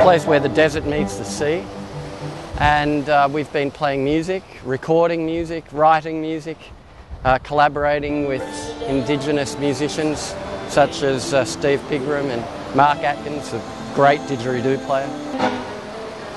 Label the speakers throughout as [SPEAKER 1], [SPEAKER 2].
[SPEAKER 1] place where the desert meets the sea, and we've been playing music, recording music, writing music, collaborating with Indigenous musicians such as Steve Pigram and Mark Atkins, a great didgeridoo player.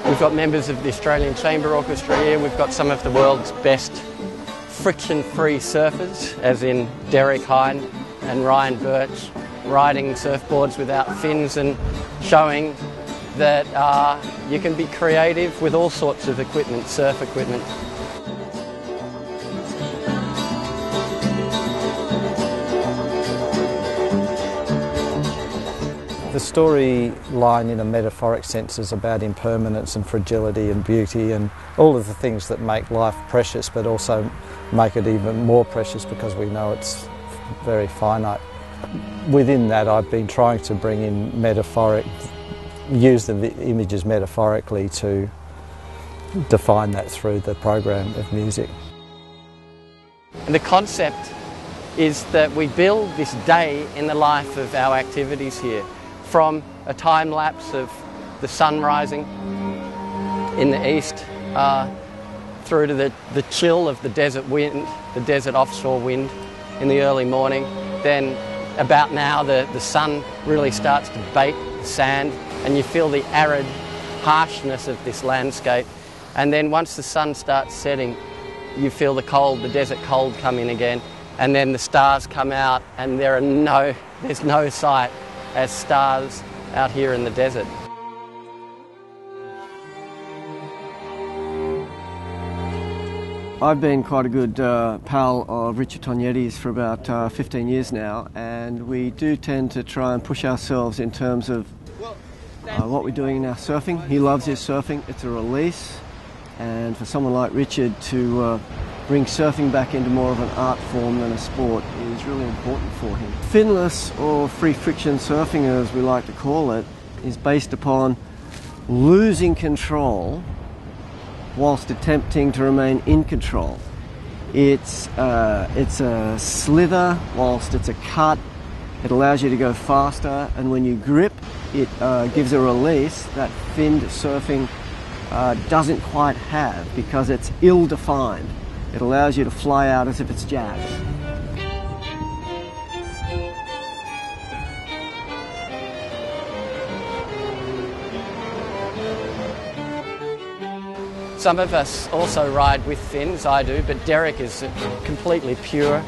[SPEAKER 1] We've got members of the Australian Chamber Orchestra here. We've got some of the world's best friction-free surfers, as in Derek Hynd and Burch, riding surfboards without fins and showing that you can be creative with all sorts of equipment, surf equipment.
[SPEAKER 2] The storyline in a metaphoric sense is about impermanence and fragility and beauty and all of the things that make life precious, but also make it even more precious because we know it's very finite. Within that, I've been trying to bring in use the images metaphorically to define that through the program of music.
[SPEAKER 1] And the concept is that we build this day in the life of our activities here, from a time lapse of the sun rising in the east through to the chill of the desert wind, the desert offshore wind in the early morning. Then about now the sun really starts to bake the sand and you feel the arid harshness of this landscape. And then once the sun starts setting, you feel the cold, the desert cold come in again, and then the stars come out and there's no sight as stars out here in the desert.
[SPEAKER 3] I've been quite a good pal of Richard Tognetti's for about 15 years now, and we do tend to try and push ourselves in terms of what we're doing in our surfing. He loves his surfing, it's a release, and for someone like Richard to bring surfing back into more of an art form than a sport is really important for him. Finless, or free friction surfing as we like to call it, is based upon losing control whilst attempting to remain in control. It's a slither whilst it's a cut. It allows you to go faster, and when you grip, it gives a release that finned surfing doesn't quite have because it's ill-defined. It allows you to fly out as if it's jazz.
[SPEAKER 1] Some of us also ride with fins, I do, but Derek is completely pure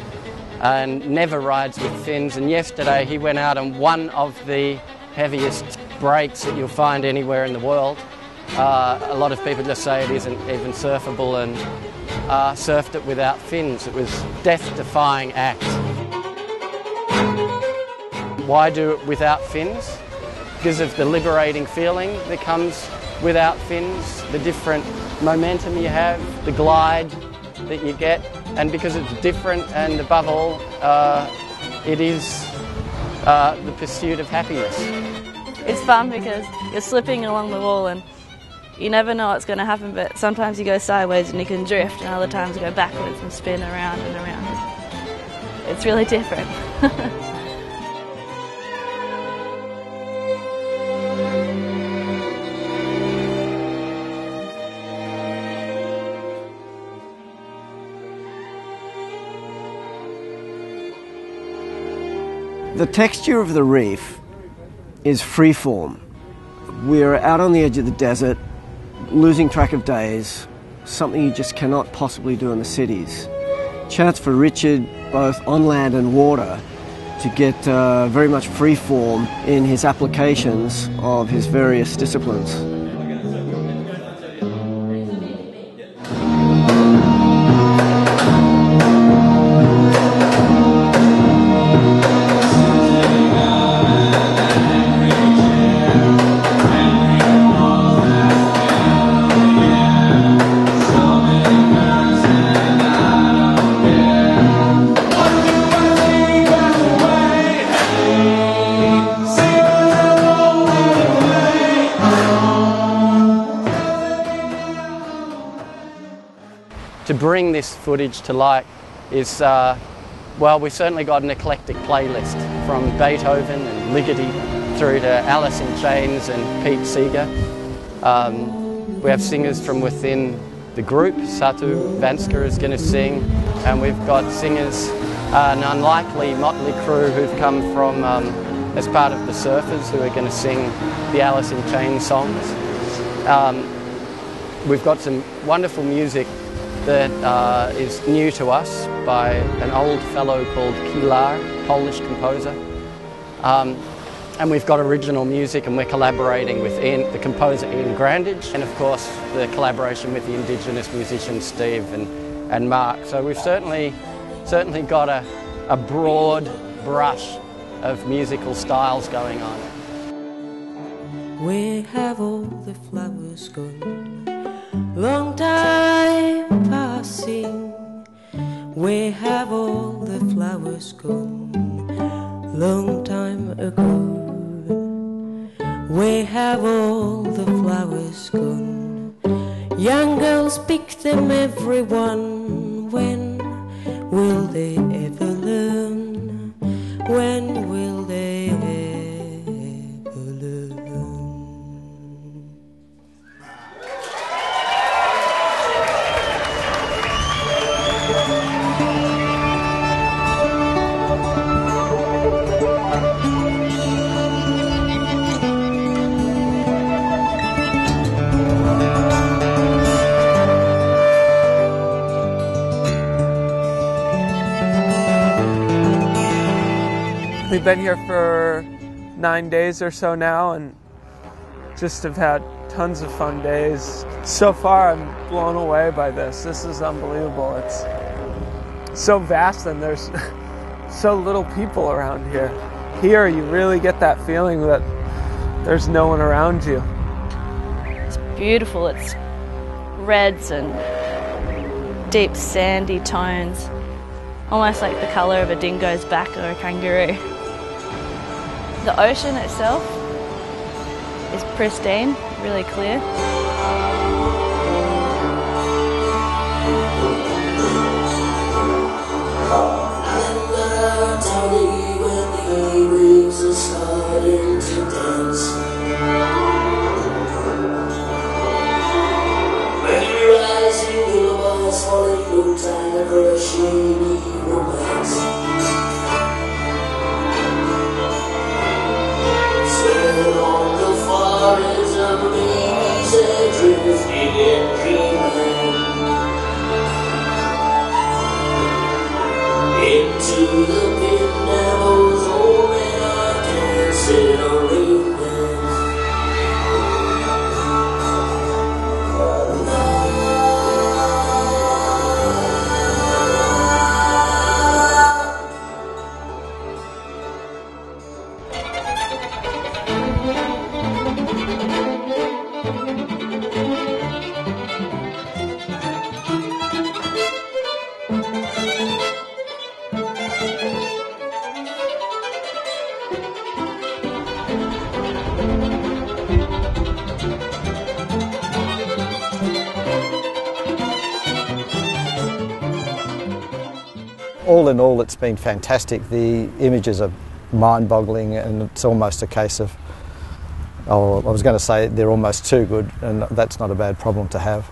[SPEAKER 1] and never rides with fins. And yesterday he went out on one of the heaviest breaks that you'll find anywhere in the world. A lot of people just say it isn't even surfable, and surfed it without fins. It was a death-defying act. Why do it without fins? Because of the liberating feeling that comes without fins, the different momentum you have, the glide that you get, and because it's different, and above all, it is the pursuit of happiness.
[SPEAKER 4] It's fun because you're slipping along the wall and you never know what's going to happen, but sometimes you go sideways and you can drift, and other times you go backwards and spin around and around. It's really different.
[SPEAKER 3] The texture of the reef is freeform. We're out on the edge of the desert, losing track of days, something you just cannot possibly do in the cities. Chance for Richard, both on land and water, to get very much freeform in his applications of his various disciplines. To bring this footage to light is
[SPEAKER 1] Well, we certainly got an eclectic playlist from Beethoven and Ligeti through to Alice in Chains and Pete Seeger. We have singers from within the group. Satu Vanska is going to sing, and we've got singers, an unlikely motley crew who've come from as part of the Surfers, who are going to sing the Alice in Chains songs. We've got some wonderful music that is new to us by an old fellow called Kilar, Polish composer. And we've got original music, and we're collaborating with the composer Ian Grandage, and of course the collaboration with the Indigenous musicians Steve and Mark. So we've certainly got a broad brush of musical styles going on.
[SPEAKER 5] Where have all the flowers gone? Long time passing. Where have all the flowers gone? Long time ago. Where have all the flowers gone? Young girls pick them, everyone. When will they ever learn? When will they ever learn?
[SPEAKER 6] We've been here for 9 days or so now, and just have had tons of fun days. So far, I'm blown away by this. This is unbelievable. It's so vast, and there's so little people around here. Here, you really get that feeling that there's no one around you.
[SPEAKER 4] It's beautiful. It's reds and deep sandy tones, almost like the colour of a dingo's back or a kangaroo. The ocean itself is pristine, really clear.
[SPEAKER 2] All in all, it's been fantastic. The images are mind-boggling, and it's almost a case of, I was going to say they're almost too good, and that's not a bad problem to have.